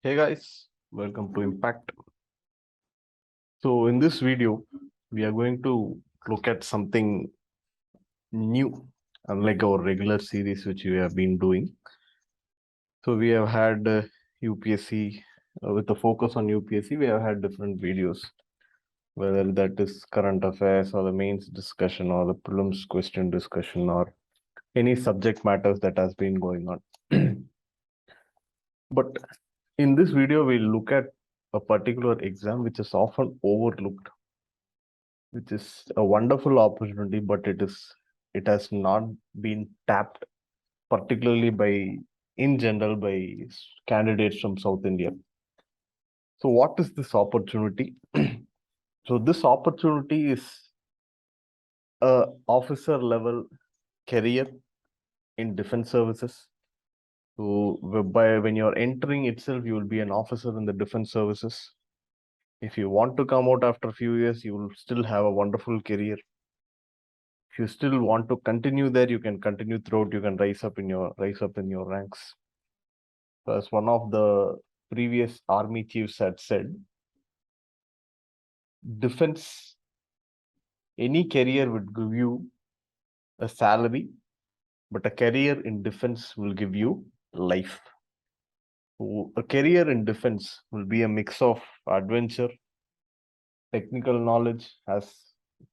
Hey guys, welcome to Impact. So in this video, we are going to look at something new, unlike our regular series which we have been doing. So we have had UPSC with the focus on UPSC. We have had different videos, whether that is current affairs or the mains discussion or the prelims question discussion or any subject matters that has been going on. But in this video, we'll look at a particular exam which is often overlooked, which is a wonderful opportunity, but it has not been tapped, particularly in general by candidates from South India. So what is this opportunity? So this opportunity is a officer level career in defense services. So when you're entering itself, you will be an officer in the defense services. If you want to come out after a few years, you will still have a wonderful career. If you still want to continue there, you can continue throughout. You can rise up in your ranks. As one of the previous army chiefs had said, defense, any career would give you a salary, but a career in defense will give you life. So a career in defense will be a mix of adventure, technical knowledge, as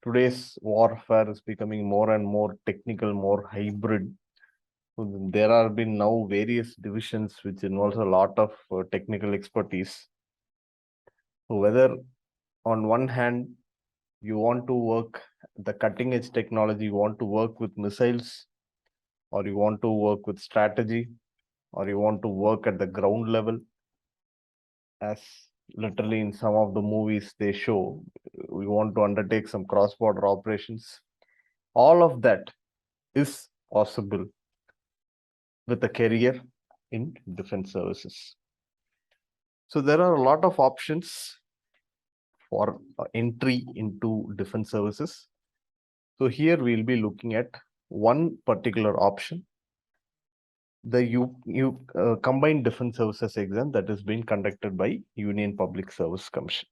today's warfare is becoming more and more technical, more hybrid. So there have been now various divisions which involves a lot of technical expertise. So whether on one hand you want to work the cutting edge technology, you want to work with missiles, or you want to work with strategy, or you want to work at the ground level, as literally in some of the movies they show, we want to undertake some cross-border operations. All of that is possible with a career in defense services. So there are a lot of options for entry into defense services. So here we'll be looking at one particular option, the combined defense services exam that is being conducted by Union Public Service Commission.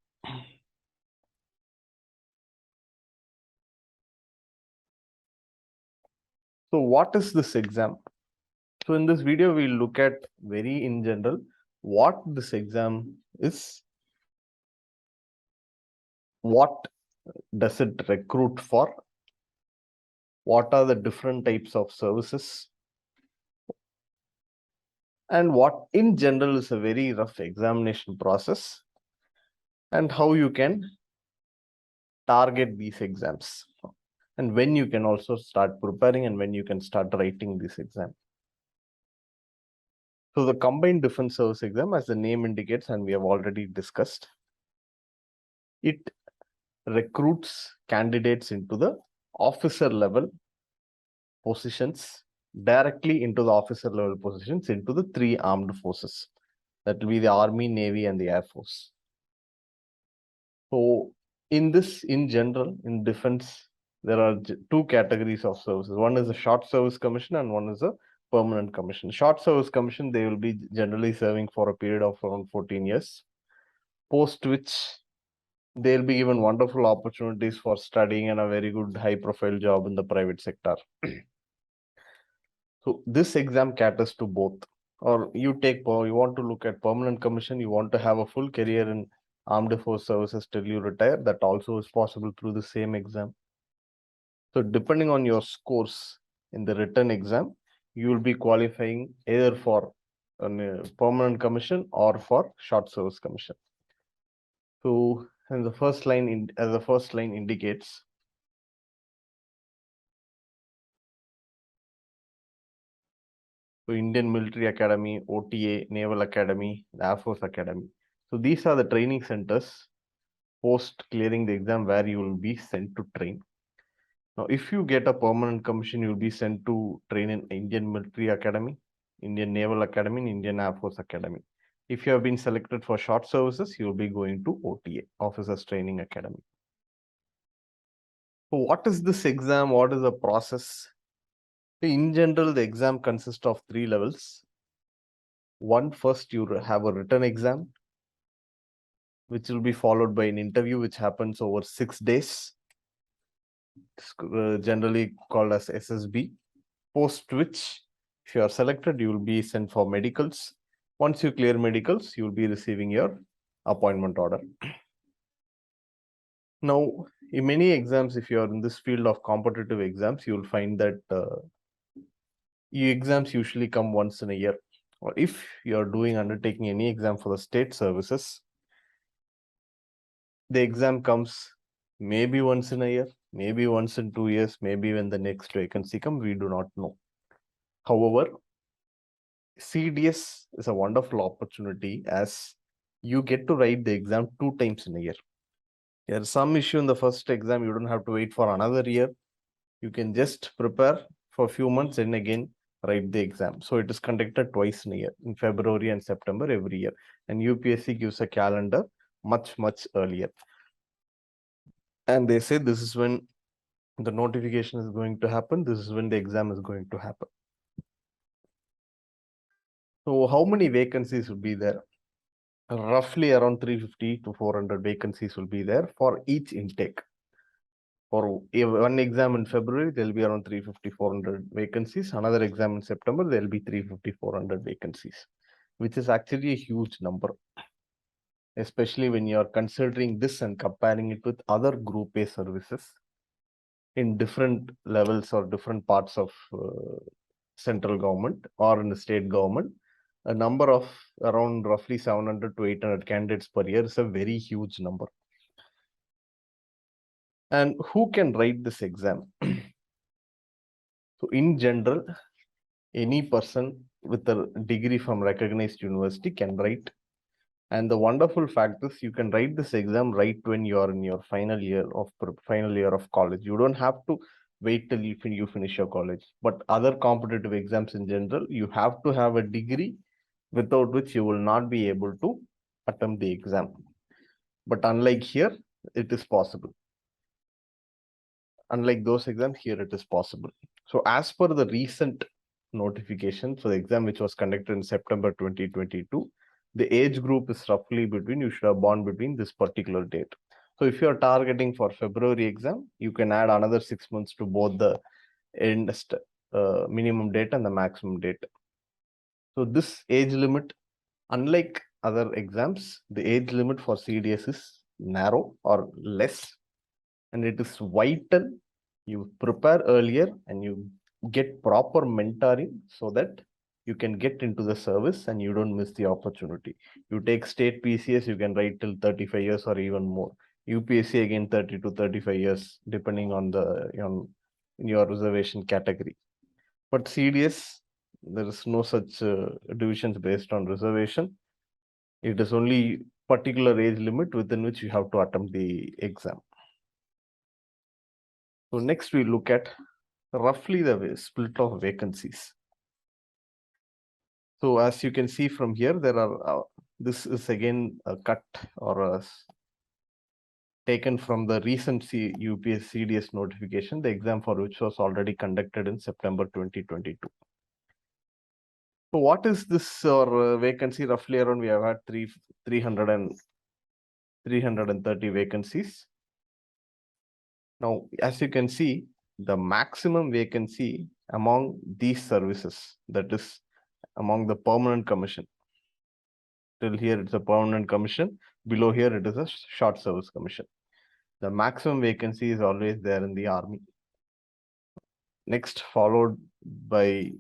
So what is this exam? So in this video, we'll look at very in general what this exam is, what does it recruit for, what are the different types of services, and what in general is a very rough examination process, and how you can target these exams, and when you can also start preparing and when you can start writing this exam. So the combined defense service exam, as the name indicates, and we have already discussed, it recruits candidates into the officer level positions, directly into the officer level positions into the three armed forces. That will be the Army, Navy, and the Air Force. So in general, in defense, there are two categories of services. One is a short service commission and one is a permanent commission. Short service commission, they will be generally serving for a period of around 14 years, post which they'll be given wonderful opportunities for studying and a very good high profile job in the private sector. So this exam caters to both. Or you want to look at permanent commission, you want to have a full career in armed force services till you retire, that also is possible through the same exam. So depending on your scores in the written exam, you will be qualifying either for a permanent commission or for short service commission. So and the first line as the first line indicates, so Indian Military Academy, OTA, Naval Academy, Air Force Academy. So these are the training centers post clearing the exam where you will be sent to train. Now, if you get a permanent commission, you'll be sent to train in Indian Military Academy, Indian Naval Academy, and Indian Air Force Academy. If you have been selected for short services, you'll be going to OTA, Officers Training Academy. So what is this exam? What is the process? In general, the exam consists of 3 levels. First you have a written exam, which will be followed by an interview, which happens over 6 days. It's generally called as SSB. Post which, if you are selected, you will be sent for medicals. Once you clear medicals, you will be receiving your appointment order. Now, in many exams, if you are in this field of competitive exams, you will find that exams usually come once in a year. Or if you are undertaking any exam for the state services, the exam comes maybe once in a year, maybe once in 2 years, maybe when the next vacancy comes, we do not know. However, CDS is a wonderful opportunity as you get to write the exam 2 times in a year. There's some issue in the first exam, you don't have to wait for another year. You can just prepare for a few months and again write the exam. So it is conducted twice in a year, in February and September every year. And UPSC gives a calendar much earlier. And they say this is when the notification is going to happen. This is when the exam is going to happen. So how many vacancies will be there? Roughly around 350 to 400 vacancies will be there for each intake. For one exam in February, there will be around 350, 400 vacancies. Another exam in September, there will be 350, 400 vacancies, which is actually a huge number, especially when you are considering this and comparing it with other Group A services in different levels or different parts of central government or in the state government. A number of around roughly 700 to 800 candidates per year is a very huge number. And who can write this exam? So in general, any person with a degree from recognized university can write. And the wonderful fact is you can write this exam right when you are in your final year of college. You don't have to wait till you finish your college. But other competitive exams in general, you have to have a degree without which you will not be able to attempt the exam. But unlike here, it is possible. Unlike those exams, here it is possible. So as per the recent notification for the exam which was conducted in September 2022, the age group is roughly you should have born between this particular date. So if you are targeting for February exam, you can add another 6 months to both the minimum date and the maximum date. So this age limit, unlike other exams, the age limit for CDS is narrow or less, and it is vital you prepare earlier and you get proper mentoring so that you can get into the service and you don't miss the opportunity. You take state PCS, you can write till 35 years or even more. UPSC again 30 to 35 years depending on your reservation category. But CDS, there is no such divisions based on reservation. It is only particular age limit within which you have to attempt the exam. So next we look at roughly the split of vacancies. So as you can see from here, there are this is again a cut or taken from the recent UPSC CDS notification, the exam for which was already conducted in September 2022. So what is this vacancy? Roughly around we have had 330 vacancies. Now, as you can see, the maximum vacancy among these services, that is among the permanent commission. Till here it's a permanent commission. Below here it is a short service commission. The maximum vacancy is always there in the army. Next, followed by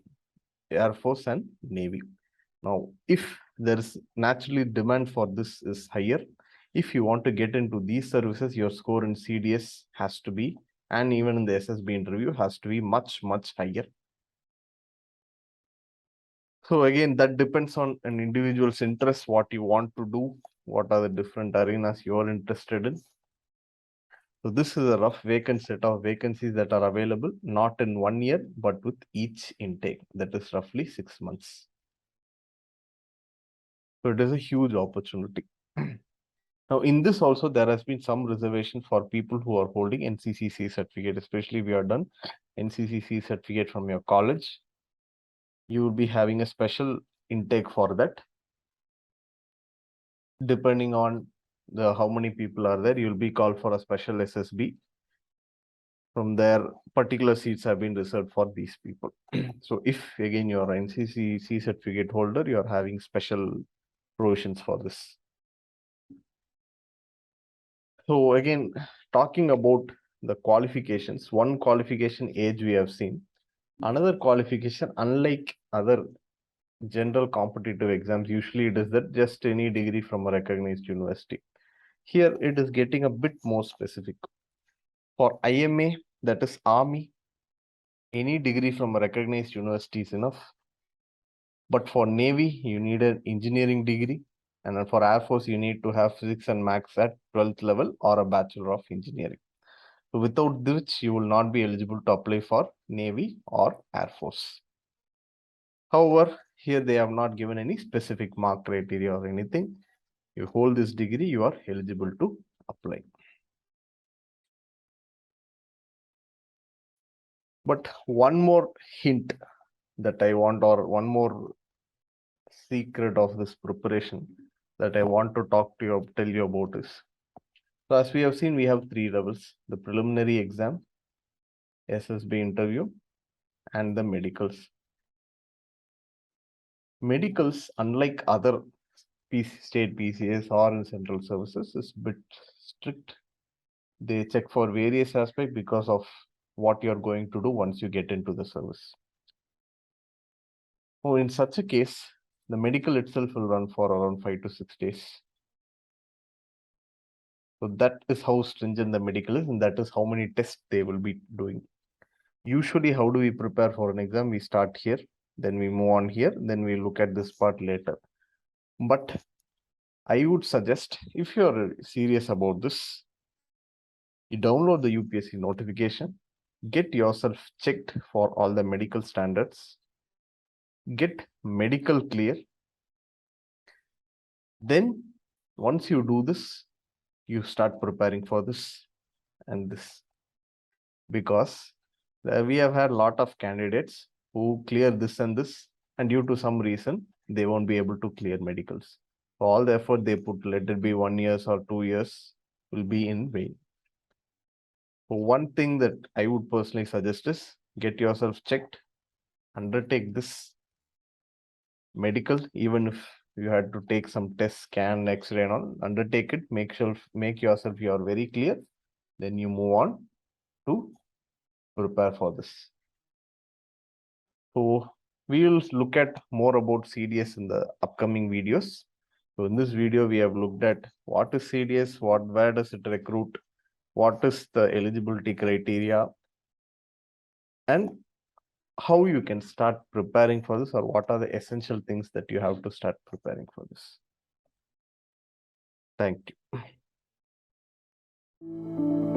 Air Force and Navy. Now, if there is naturally demand for this is higher, if you want to get into these services, your score in CDS has to be, and even in the SSB interview, has to be much higher. So again, that depends on an individual's interest, what you want to do, what are the different arenas you are interested in. So this is a rough vacant set of vacancies that are available, not in 1 year, but with each intake, that is roughly 6 months. So it is a huge opportunity. Now, in this also, there has been some reservation for people who are holding NCCC certificate, especially we are done NCCC certificate from your college. You will be having a special intake for that. Depending on how many people are there, you'll be called for a special SSB. From there, particular seats have been reserved for these people. So if again you are NCC certificate holder, you are having special provisions for this. So again, talking about the qualifications, one qualification age we have seen. Another qualification, unlike other general competitive exams, usually it is that just any degree from a recognized university. Here it is getting a bit more specific. For IMA, that is Army, any degree from a recognized university is enough. But for Navy, you need an engineering degree. And for Air Force, you need to have physics and maths at 12th level or a Bachelor of Engineering. So without which, you will not be eligible to apply for Navy or Air Force. However, here they have not given any specific mark criteria or anything. You hold this degree, you are eligible to apply. But one more hint that I want, or one more secret of this preparation that I want to tell you about is, so as we have seen, we have 3 levels: the preliminary exam, SSB interview, and the medicals. Medicals, unlike other state PCS or in central services, is a bit strict. They check for various aspects because of what you're going to do once you get into the service. So in such a case, the medical itself will run for around 5 to 6 days. So that is how stringent the medical is, and that is how many tests they will be doing. Usually, how do we prepare for an exam? We start here, then we move on here, then we look at this part later. But I would suggest, if you're serious about this, you download the UPSC notification, get yourself checked for all the medical standards, get medical clear. Then once you do this, you start preparing for this and this. Because we have had a lot of candidates who clear this and this, and due to some reason, they won't be able to clear medicals. So all the effort they put, let it be 1 year or 2 years, will be in vain. So one thing that I would personally suggest is get yourself checked, undertake this medical, even if you had to take some test, scan, X-ray and all, undertake it, make yourself you are very clear, then you move on to prepare for this. So we will look at more about CDS in the upcoming videos. So in this video, we have looked at what is CDS, where does it recruit, what is the eligibility criteria, and how you can start preparing for this, or what are the essential things that you have to start preparing for this. Thank you.